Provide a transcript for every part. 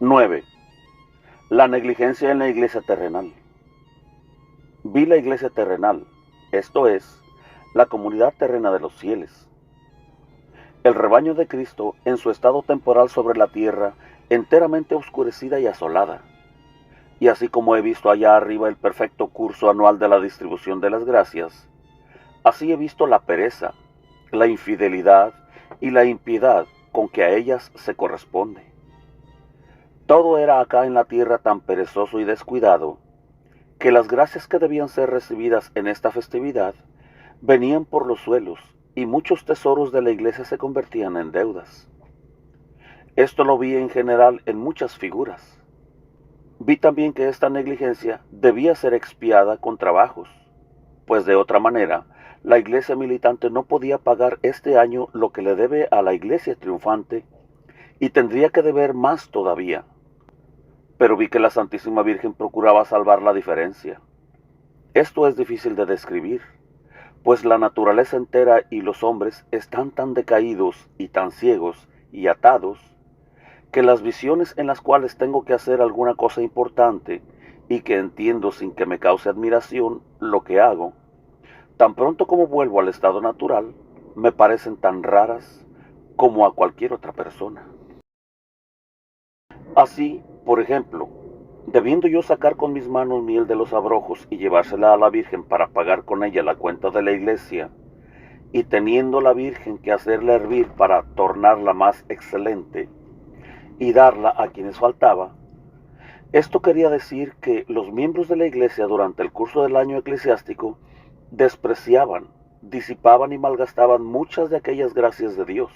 9. La negligencia en la iglesia terrenal. Vi la iglesia terrenal, esto es, la comunidad terrena de los fieles. El rebaño de Cristo en su estado temporal sobre la tierra, enteramente oscurecida y asolada. Y así como he visto allá arriba el perfecto curso anual de la distribución de las gracias, así he visto la pereza, la infidelidad y la impiedad con que a ellas se corresponde. Todo era acá en la tierra tan perezoso y descuidado, que las gracias que debían ser recibidas en esta festividad venían por los suelos y muchos tesoros de la iglesia se convertían en deudas. Esto lo vi en general en muchas figuras. Vi también que esta negligencia debía ser expiada con trabajos, pues de otra manera la iglesia militante no podía pagar este año lo que le debe a la iglesia triunfante y tendría que deber más todavía. Pero vi que la Santísima Virgen procuraba salvar la diferencia. Esto es difícil de describir, pues la naturaleza entera y los hombres están tan decaídos y tan ciegos y atados, que las visiones en las cuales tengo que hacer alguna cosa importante y que entiendo sin que me cause admiración lo que hago, tan pronto como vuelvo al estado natural, me parecen tan raras como a cualquier otra persona. Así, por ejemplo, debiendo yo sacar con mis manos miel de los abrojos y llevársela a la Virgen para pagar con ella la cuenta de la iglesia, y teniendo la Virgen que hacerla hervir para tornarla más excelente, y darla a quienes faltaba, esto quería decir que los miembros de la iglesia durante el curso del año eclesiástico despreciaban, disipaban y malgastaban muchas de aquellas gracias de Dios,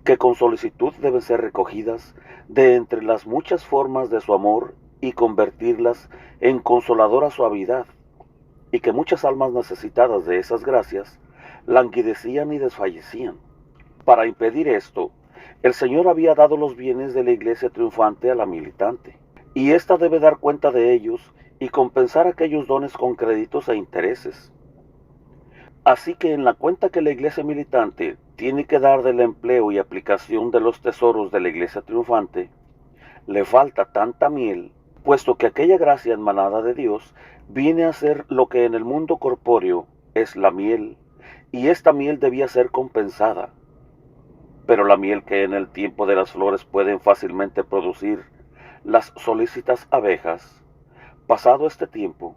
que con solicitud deben ser recogidas de entre las muchas formas de su amor y convertirlas en consoladora suavidad, y que muchas almas necesitadas de esas gracias languidecían y desfallecían. Para impedir esto, el Señor había dado los bienes de la iglesia triunfante a la militante, y ésta debe dar cuenta de ellos y compensar aquellos dones con créditos e intereses. Así que en la cuenta que la iglesia militante tiene que dar del empleo y aplicación de los tesoros de la iglesia triunfante, le falta tanta miel, puesto que aquella gracia emanada de Dios viene a ser lo que en el mundo corpóreo es la miel, y esta miel debía ser compensada. Pero la miel que en el tiempo de las flores pueden fácilmente producir las solícitas abejas, pasado este tiempo,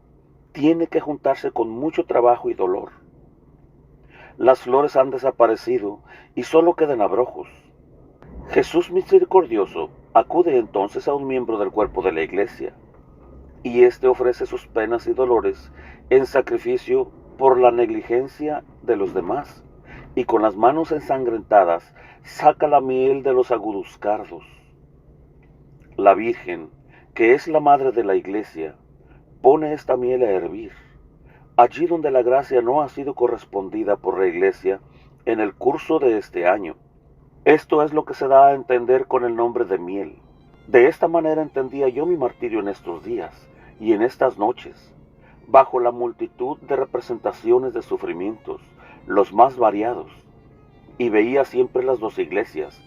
tiene que juntarse con mucho trabajo y dolor. Las flores han desaparecido y solo quedan abrojos. Jesús misericordioso acude entonces a un miembro del cuerpo de la iglesia, y éste ofrece sus penas y dolores en sacrificio por la negligencia de los demás, y con las manos ensangrentadas saca la miel de los agudos cardos. La Virgen, que es la madre de la iglesia, pone esta miel a hervir, allí donde la gracia no ha sido correspondida por la iglesia en el curso de este año. Esto es lo que se da a entender con el nombre de miel. De esta manera entendía yo mi martirio en estos días y en estas noches, bajo la multitud de representaciones de sufrimientos, los más variados, y veía siempre las dos iglesias,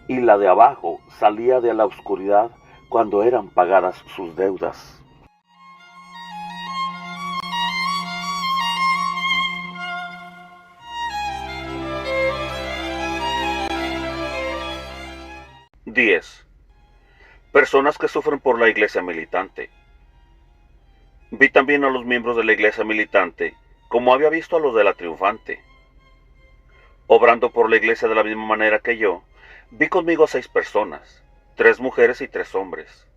y la de abajo salía de la oscuridad cuando eran pagadas sus deudas. Diez. Personas que sufren por la iglesia militante. Vi también a los miembros de la iglesia militante, como había visto a los de la triunfante. Obrando por la iglesia de la misma manera que yo, vi conmigo a 6 personas, 3 mujeres y 3 hombres.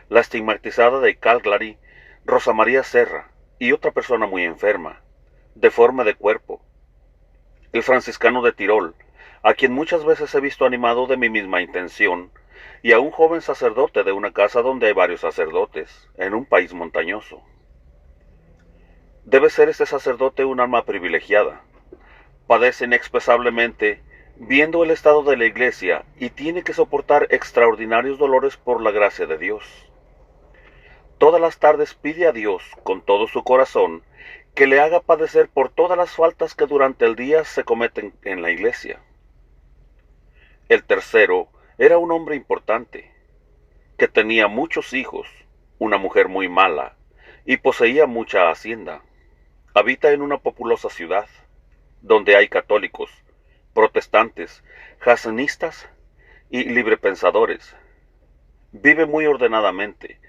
La estigmatizada de Calgary, Rosa María Serra, y otra persona muy enferma, deforme de cuerpo. El franciscano de Tirol, a quien muchas veces he visto animado de mi misma intención, y a un joven sacerdote de una casa donde hay varios sacerdotes, en un país montañoso. Debe ser este sacerdote un alma privilegiada. Padece inexpresablemente, viendo el estado de la iglesia, y tiene que soportar extraordinarios dolores por la gracia de Dios. Todas las tardes pide a Dios, con todo su corazón, que le haga padecer por todas las faltas que durante el día se cometen en la iglesia. El tercero era un hombre importante. que tenía muchos hijos, una mujer muy mala, y poseía mucha hacienda. Habita en una populosa ciudad, donde hay católicos, protestantes, jansenistas y librepensadores. Vive muy ordenadamente,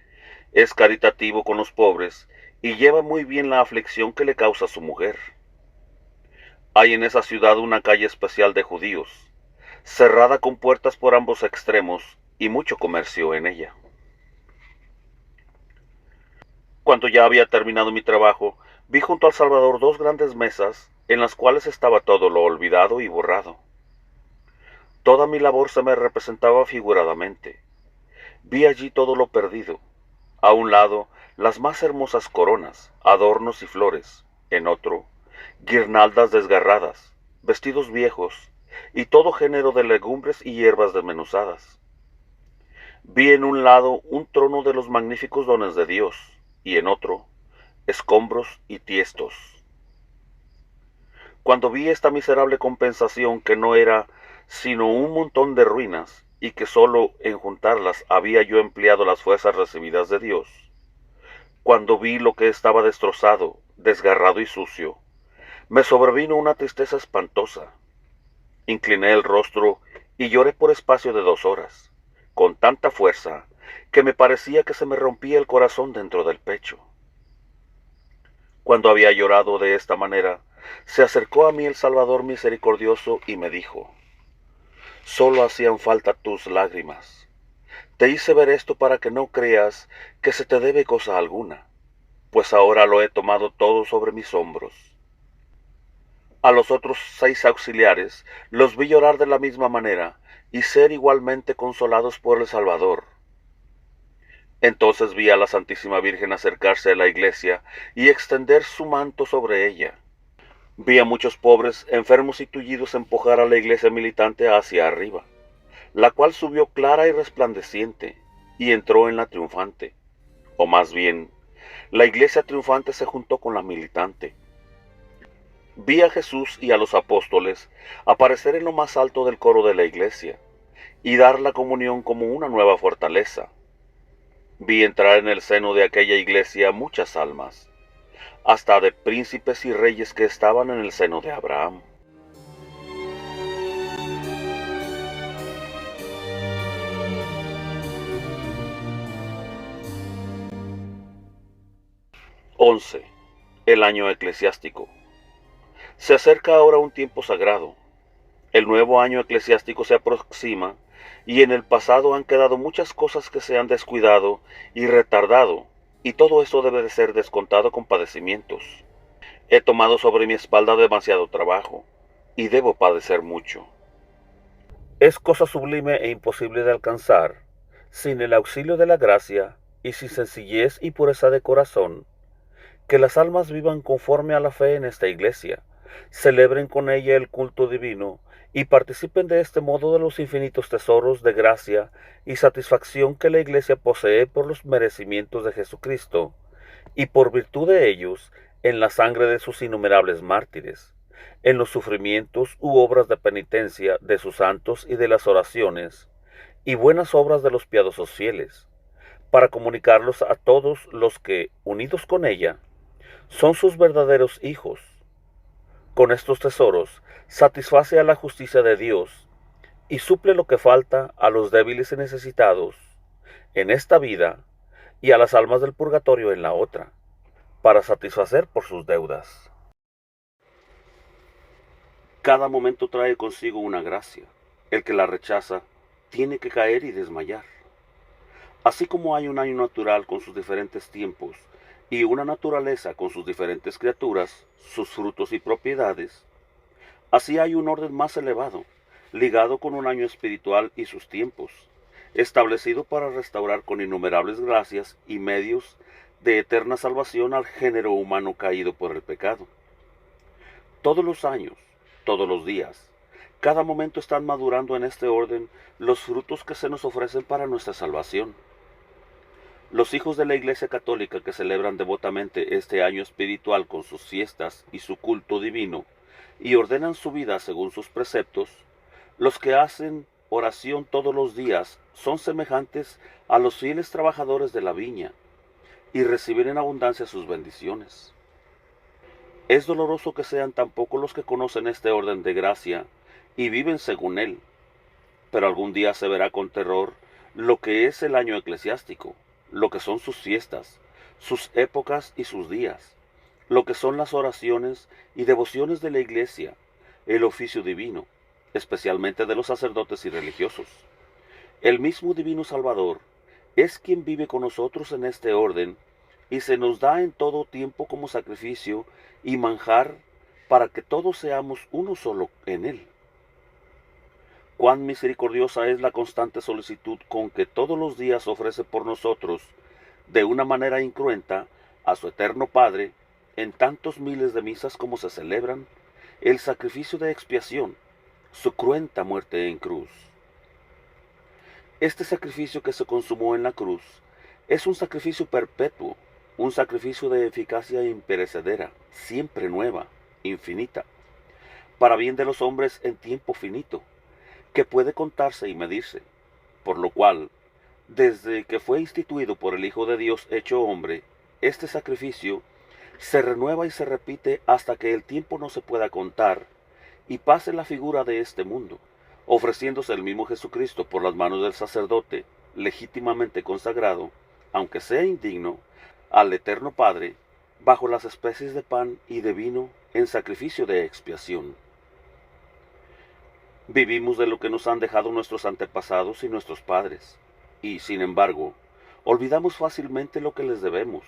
es caritativo con los pobres y lleva muy bien la aflicción que le causa su mujer. Hay en esa ciudad una calle especial de judíos, cerrada con puertas por ambos extremos y mucho comercio en ella. Cuando ya había terminado mi trabajo, vi junto al Salvador dos grandes mesas en las cuales estaba todo lo olvidado y borrado. Toda mi labor se me representaba figuradamente. Vi allí todo lo perdido. A un lado, las más hermosas coronas, adornos y flores. En otro, guirnaldas desgarradas, vestidos viejos y todo género de legumbres y hierbas desmenuzadas. Vi en un lado un trono de los magníficos dones de Dios y en otro, escombros y tiestos. Cuando vi esta miserable compensación que no era sino un montón de ruinas y que sólo en juntarlas había yo empleado las fuerzas recibidas de Dios, cuando vi lo que estaba destrozado, desgarrado y sucio, me sobrevino una tristeza espantosa. Incliné el rostro y lloré por espacio de 2 horas, con tanta fuerza que me parecía que se me rompía el corazón dentro del pecho. Cuando había llorado de esta manera, se acercó a mí el Salvador misericordioso y me dijo: solo hacían falta tus lágrimas. Te hice ver esto para que no creas que se te debe cosa alguna, pues ahora lo he tomado todo sobre mis hombros. A los otros 6 auxiliares los vi llorar de la misma manera y ser igualmente consolados por el Salvador. Entonces vi a la Santísima Virgen acercarse a la iglesia y extender su manto sobre ella. Vi a muchos pobres, enfermos y tullidos empujar a la iglesia militante hacia arriba, la cual subió clara y resplandeciente, y entró en la triunfante. O más bien, la iglesia triunfante se juntó con la militante. Vi a Jesús y a los apóstoles aparecer en lo más alto del coro de la iglesia, y dar la comunión como una nueva fortaleza. Vi entrar en el seno de aquella iglesia muchas almas, hasta de príncipes y reyes que estaban en el seno de Abraham. XI. El año eclesiástico. Se acerca ahora un tiempo sagrado. El nuevo año eclesiástico se aproxima y en el pasado han quedado muchas cosas que se han descuidado y retardado, y todo eso debe de ser descontado con padecimientos. He tomado sobre mi espalda demasiado trabajo y debo padecer mucho. Es cosa sublime e imposible de alcanzar, sin el auxilio de la gracia y sin sencillez y pureza de corazón, que las almas vivan conforme a la fe en esta iglesia, celebren con ella el culto divino y participen de este modo de los infinitos tesoros de gracia y satisfacción que la iglesia posee por los merecimientos de Jesucristo y por virtud de ellos en la sangre de sus innumerables mártires, en los sufrimientos u obras de penitencia de sus santos y de las oraciones y buenas obras de los piadosos fieles, para comunicarlos a todos los que, unidos con ella, son sus verdaderos hijos. Con estos tesoros satisface a la justicia de Dios y suple lo que falta a los débiles y necesitados en esta vida y a las almas del purgatorio en la otra, para satisfacer por sus deudas. Cada momento trae consigo una gracia. El que la rechaza tiene que caer y desmayar. Así como hay un año natural con sus diferentes tiempos y una naturaleza con sus diferentes criaturas, sus frutos y propiedades, así hay un orden más elevado, ligado con un año espiritual y sus tiempos, establecido para restaurar con innumerables gracias y medios de eterna salvación al género humano caído por el pecado. Todos los años, todos los días, cada momento están madurando en este orden los frutos que se nos ofrecen para nuestra salvación. Los hijos de la Iglesia Católica que celebran devotamente este año espiritual con sus fiestas y su culto divino y ordenan su vida según sus preceptos, los que hacen oración todos los días son semejantes a los fieles trabajadores de la viña y reciben en abundancia sus bendiciones. Es doloroso que sean tan pocos los que conocen este orden de gracia y viven según él, pero algún día se verá con terror lo que es el año eclesiástico, lo que son sus fiestas, sus épocas y sus días, lo que son las oraciones y devociones de la iglesia, el oficio divino, especialmente de los sacerdotes y religiosos. El mismo Divino Salvador es quien vive con nosotros en este orden y se nos da en todo tiempo como sacrificio y manjar para que todos seamos uno solo en él. Cuán misericordiosa es la constante solicitud con que todos los días ofrece por nosotros, de una manera incruenta, a su eterno Padre, en tantos miles de misas como se celebran, el sacrificio de expiación, su cruenta muerte en cruz. Este sacrificio que se consumó en la cruz es un sacrificio perpetuo, un sacrificio de eficacia imperecedera, siempre nueva, infinita, para bien de los hombres en tiempo finito, que puede contarse y medirse, por lo cual, desde que fue instituido por el Hijo de Dios hecho hombre, este sacrificio se renueva y se repite hasta que el tiempo no se pueda contar y pase la figura de este mundo, ofreciéndose el mismo Jesucristo por las manos del sacerdote, legítimamente consagrado, aunque sea indigno, al eterno Padre, bajo las especies de pan y de vino en sacrificio de expiación. Vivimos de lo que nos han dejado nuestros antepasados y nuestros padres, y, sin embargo, olvidamos fácilmente lo que les debemos,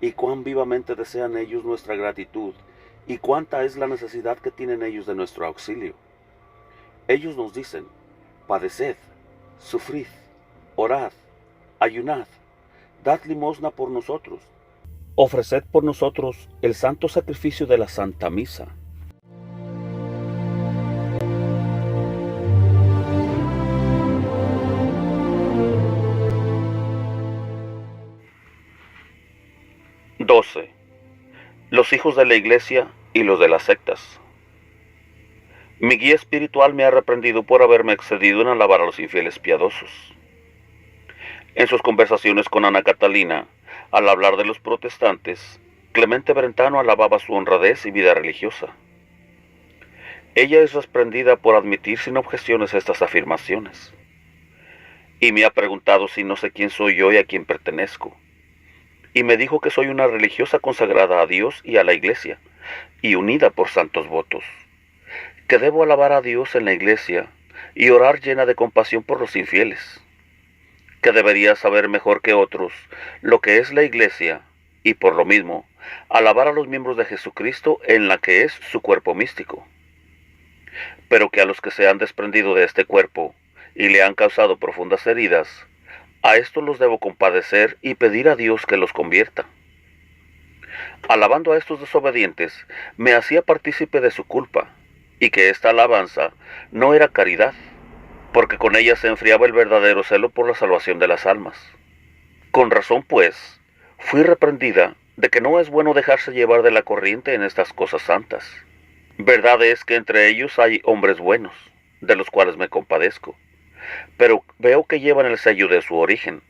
y cuán vivamente desean ellos nuestra gratitud, y cuánta es la necesidad que tienen ellos de nuestro auxilio. Ellos nos dicen: padeced, sufrid, orad, ayunad, dad limosna por nosotros, ofreced por nosotros el santo sacrificio de la Santa Misa. Los hijos de la Iglesia y los de las sectas. Mi guía espiritual me ha reprendido por haberme excedido en alabar a los infieles piadosos. En sus conversaciones con Ana Catalina, al hablar de los protestantes, Clemente Brentano alababa su honradez y vida religiosa. Ella es reprendida por admitir sin objeciones estas afirmaciones. Y me ha preguntado si no sé quién soy yo y a quién pertenezco. Y me dijo que soy una religiosa consagrada a Dios y a la Iglesia, y unida por santos votos, que debo alabar a Dios en la Iglesia y orar llena de compasión por los infieles, que debería saber mejor que otros lo que es la Iglesia, y por lo mismo, alabar a los miembros de Jesucristo en la que es su cuerpo místico, pero que a los que se han desprendido de este cuerpo y le han causado profundas heridas, a estos los debo compadecer y pedir a Dios que los convierta. Alabando a estos desobedientes, me hacía partícipe de su culpa, y que esta alabanza no era caridad, porque con ella se enfriaba el verdadero celo por la salvación de las almas. Con razón, pues, fui reprendida de que no es bueno dejarse llevar de la corriente en estas cosas santas. Verdad es que entre ellos hay hombres buenos, de los cuales me compadezco, pero veo que llevan el sello de su origen,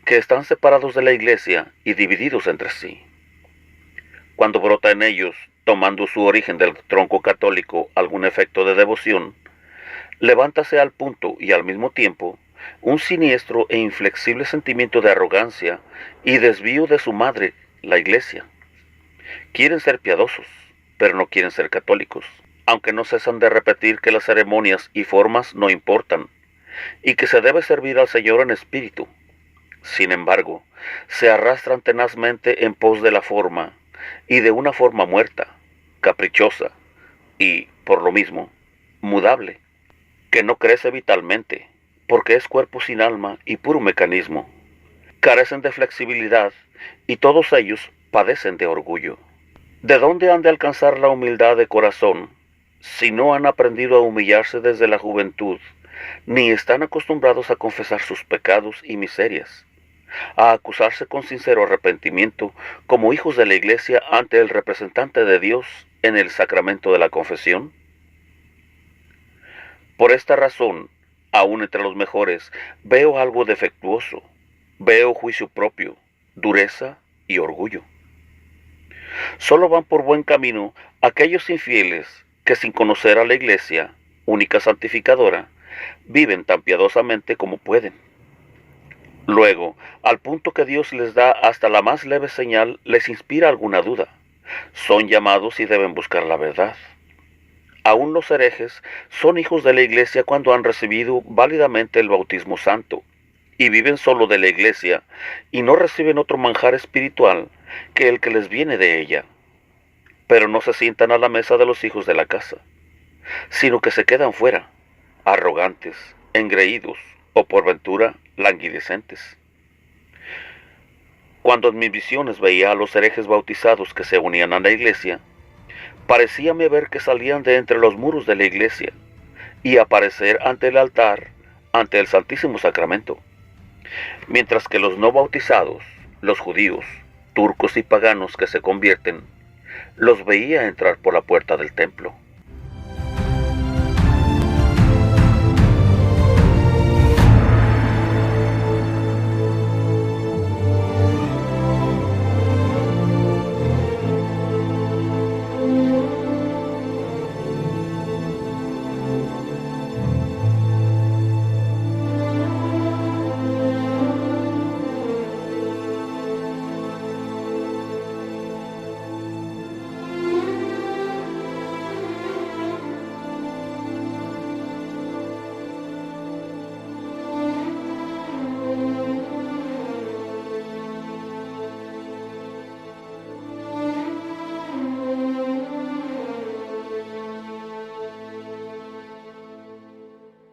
que están separados de la Iglesia y divididos entre sí. Cuando brota en ellos, tomando su origen del tronco católico, algún efecto de devoción, levántase al punto y al mismo tiempo un siniestro e inflexible sentimiento de arrogancia y desvío de su madre, la Iglesia. Quieren ser piadosos, pero no quieren ser católicos, aunque no cesan de repetir que las ceremonias y formas no importan, y que se debe servir al Señor en espíritu. Sin embargo, se arrastran tenazmente en pos de la forma, y de una forma muerta, caprichosa, y, por lo mismo, mudable, que no crece vitalmente, porque es cuerpo sin alma y puro mecanismo. Carecen de flexibilidad, y todos ellos padecen de orgullo. ¿De dónde han de alcanzar la humildad de corazón, si no han aprendido a humillarse desde la juventud, ni están acostumbrados a confesar sus pecados y miserias, a acusarse con sincero arrepentimiento como hijos de la Iglesia ante el representante de Dios en el sacramento de la confesión? Por esta razón, Aún entre los mejores veo algo defectuoso, veo juicio propio, dureza y orgullo. Solo van por buen camino aquellos infieles que sin conocer a la Iglesia, única santificadora, viven tan piadosamente como pueden. Luego, al punto que Dios les da hasta la más leve señal, les inspira alguna duda. Son llamados y deben buscar la verdad. Aún los herejes son hijos de la Iglesia cuando han recibido válidamente el bautismo santo, y viven solo de la Iglesia, y no reciben otro manjar espiritual que el que les viene de ella. Pero no se sientan a la mesa de los hijos de la casa, sino que se quedan fuera, arrogantes, engreídos, o por ventura languidecentes. Cuando en mis visiones veía a los herejes bautizados que se unían a la Iglesia, parecíame ver que salían de entre los muros de la Iglesia y aparecer ante el altar, ante el Santísimo Sacramento, mientras que los no bautizados, los judíos, turcos y paganos que se convierten, los veía entrar por la puerta del templo.